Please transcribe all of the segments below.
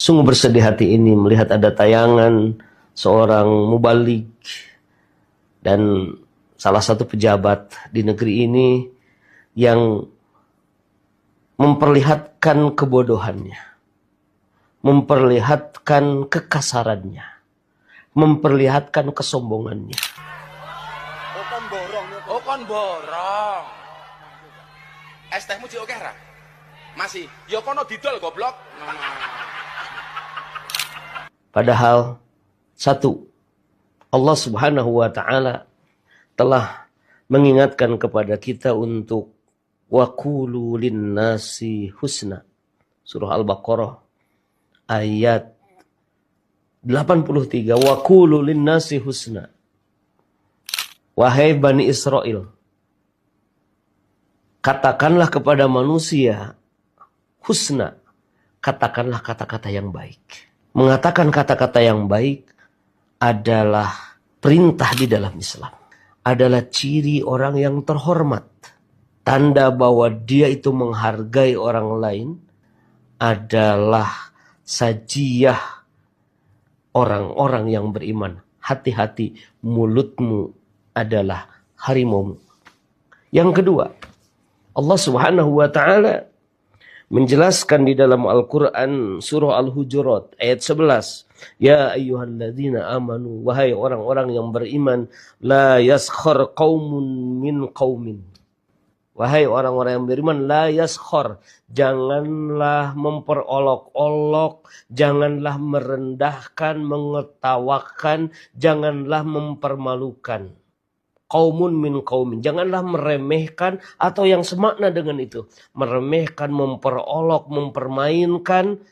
Sungguh bersedih hati ini melihat ada tayangan seorang mubaligh dan salah satu pejabat di negeri ini yang memperlihatkan kebodohannya, memperlihatkan kekasarannya, memperlihatkan kesombongannya. Oh kon borong. Es tehmu jek oke ra? Masih. Ya kono didol goblok. Padahal satu, Allah Subhanahu wa taala telah mengingatkan kepada kita untuk waqulu linnasi husna. Surah Al-Baqarah ayat 83, waqulu linnasi husna. Wahai Bani Israel, katakanlah kepada manusia husna, katakanlah kata-kata yang baik. Mengatakan kata-kata yang baik adalah perintah di dalam Islam. Adalah ciri orang yang terhormat. Tanda bahwa dia itu menghargai orang lain adalah sajiah orang-orang yang beriman. Hati-hati, mulutmu adalah harimaumu. Yang kedua, Allah Subhanahu wa taala menjelaskan di dalam Al-Quran surah Al-Hujurat ayat 11. Ya ayyuhalladzina amanu, wahai orang-orang yang beriman, la yaskhar qaumun min qaumin. Wahai orang-orang yang beriman, la yaskhar, janganlah memperolok-olok, janganlah merendahkan, mengetawakan, janganlah mempermalukan. Qaumun min qaumin, janganlah meremehkan atau yang semakna dengan itu, meremehkan, memperolok, mempermainkan.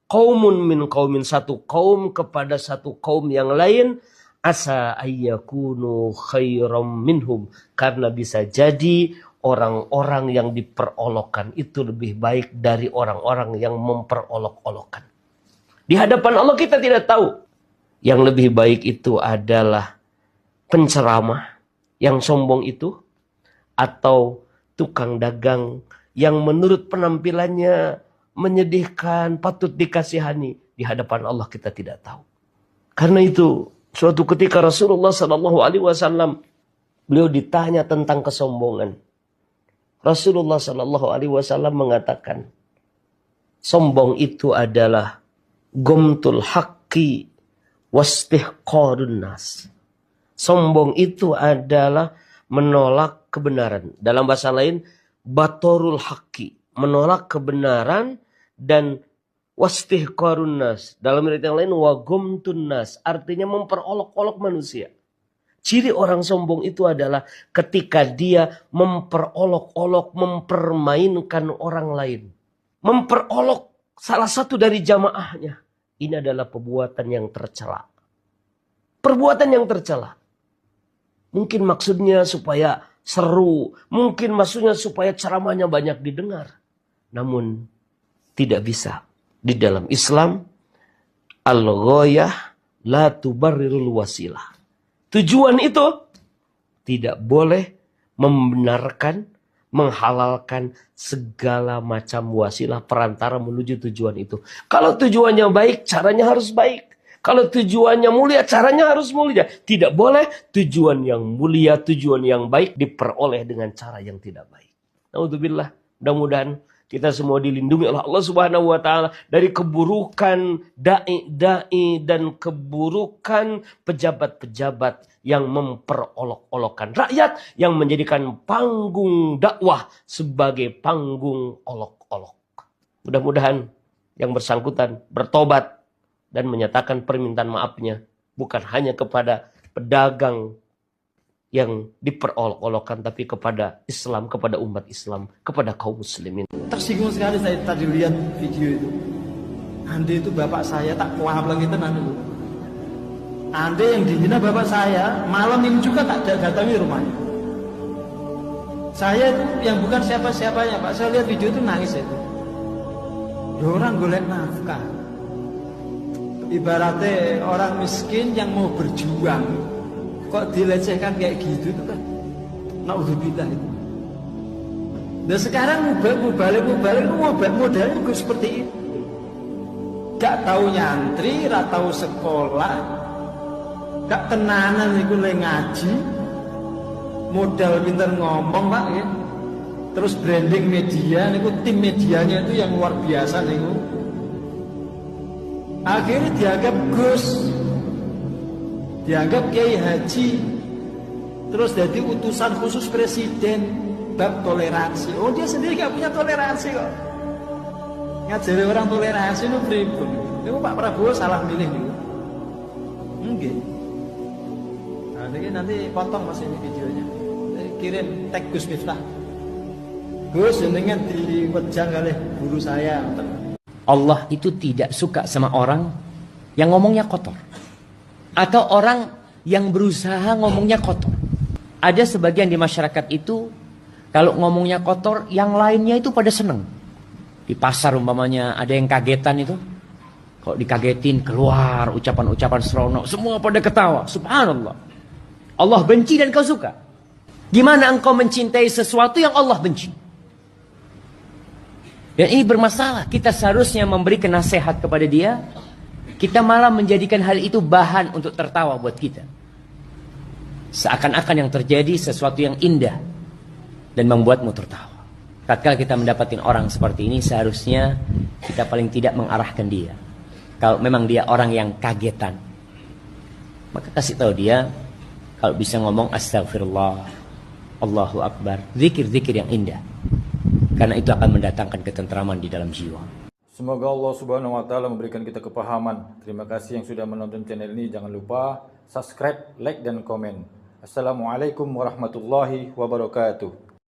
Qaumun min qaumin, satu kaum kepada satu kaum yang lain, asa ayyakunu khairam minhum, karena bisa jadi orang-orang yang diperolokkan itu lebih baik dari orang-orang yang memperolok-olokkan. Di hadapan Allah kita tidak tahu yang lebih baik itu adalah penceramah yang sombong itu, atau tukang dagang yang menurut penampilannya menyedihkan, patut dikasihani. Di hadapan Allah kita tidak tahu. Karena itu suatu ketika Rasulullah SAW beliau ditanya tentang kesombongan. Rasulullah SAW mengatakan, sombong itu adalah gomtul haqqi wastihqarun nas. Sombong itu adalah menolak kebenaran. Dalam bahasa lain, batorul haqqi, menolak kebenaran, dan wastihqarun nas. Dalam riwayat yang lain, wagomtun nas, artinya memperolok-olok manusia. Ciri orang sombong itu adalah ketika dia memperolok-olok, mempermainkan orang lain. Memperolok salah satu dari jamaahnya. Ini adalah perbuatan yang tercela. Perbuatan yang tercela. Mungkin maksudnya supaya seru. Mungkin maksudnya supaya ceramahnya banyak didengar. Namun tidak bisa. Di dalam Islam, al-ghayah la tubarrirul wasilah. Tujuan itu tidak boleh membenarkan, menghalalkan segala macam wasilah perantara menuju tujuan itu. Kalau tujuannya baik, caranya harus baik. Kalau tujuannya mulia, caranya harus mulia. Tidak boleh tujuan yang mulia, tujuan yang baik diperoleh dengan cara yang tidak baik. Naudzubillah, mudah-mudahan kita semua dilindungi oleh Allah Subhanahu wa taala dari keburukan dai-dai dan keburukan pejabat-pejabat yang memperolok-olokkan rakyat, yang menjadikan panggung dakwah sebagai panggung olok-olok. Mudah-mudahan yang bersangkutan bertobat dan menyatakan permintaan maafnya bukan hanya kepada pedagang yang diperolok-olokkan, tapi kepada Islam, kepada umat Islam, kepada kaum muslimin. Tersinggung sekali saya tadi lihat video itu. Ande itu bapak saya, tak kuah lagi tenan itu. Ande yang dihina bapak saya, malam ini juga tak datangi rumahnya. Saya itu yang bukan siapa-siapanya, Pak. Saya lihat video itu nangis itu. Orang golek nafkah. Ibaratnya orang miskin yang mau berjuang, kok dilecehkan kayak gitu tuh kan? Naudzubillah itu. Dan sekarang mubalik itu modalnya juga seperti itu. gak tahu nyantri, gak tahu sekolah, gak tenanan iku le ngaji, modal pinter ngomong Pak ya. Terus branding media niku, tim medianya itu yang luar biasa niku. Akhirnya dianggap Gus, dianggap Kiai Haji, terus jadi utusan khusus presiden bab toleransi. Oh dia sendiri gak punya toleransi kok. Ngajari orang toleransi itu pripun. Itu Pak Prabowo salah milih nih. Nggih. Nah, ini nanti potong Mas ini videonya. Kirim tag Gus Miftah. Gus jenengan diwejang kali guru saya. Allah itu tidak suka sama orang yang ngomongnya kotor. Atau orang yang berusaha ngomongnya kotor. Ada sebagian di masyarakat itu, kalau ngomongnya kotor, yang lainnya itu pada seneng. Di pasar umpamanya ada yang kagetan itu. Kalau dikagetin keluar ucapan-ucapan seronok. Semua pada ketawa. Subhanallah. Allah benci dan kau suka. Gimana engkau mencintai sesuatu yang Allah benci? Dan ini bermasalah. Kita seharusnya memberikan nasihat kepada dia. Kita malah menjadikan hal itu bahan untuk tertawa buat kita. Seakan-akan yang terjadi sesuatu yang indah. Dan membuatmu tertawa. Tatkala kita mendapatkan orang seperti ini, seharusnya kita paling tidak mengarahkan dia. Kalau memang dia orang yang kagetan, maka kasih tahu dia. Kalau bisa ngomong astagfirullah, Allahu Akbar, zikir-zikir yang indah. Karena itu akan mendatangkan ketentraman di dalam jiwa. Semoga Allah Subhanahu wa taala memberikan kita kepahaman. Terima kasih yang sudah menonton channel ini. Jangan lupa subscribe, like dan komen. Assalamualaikum warahmatullahi wabarakatuh.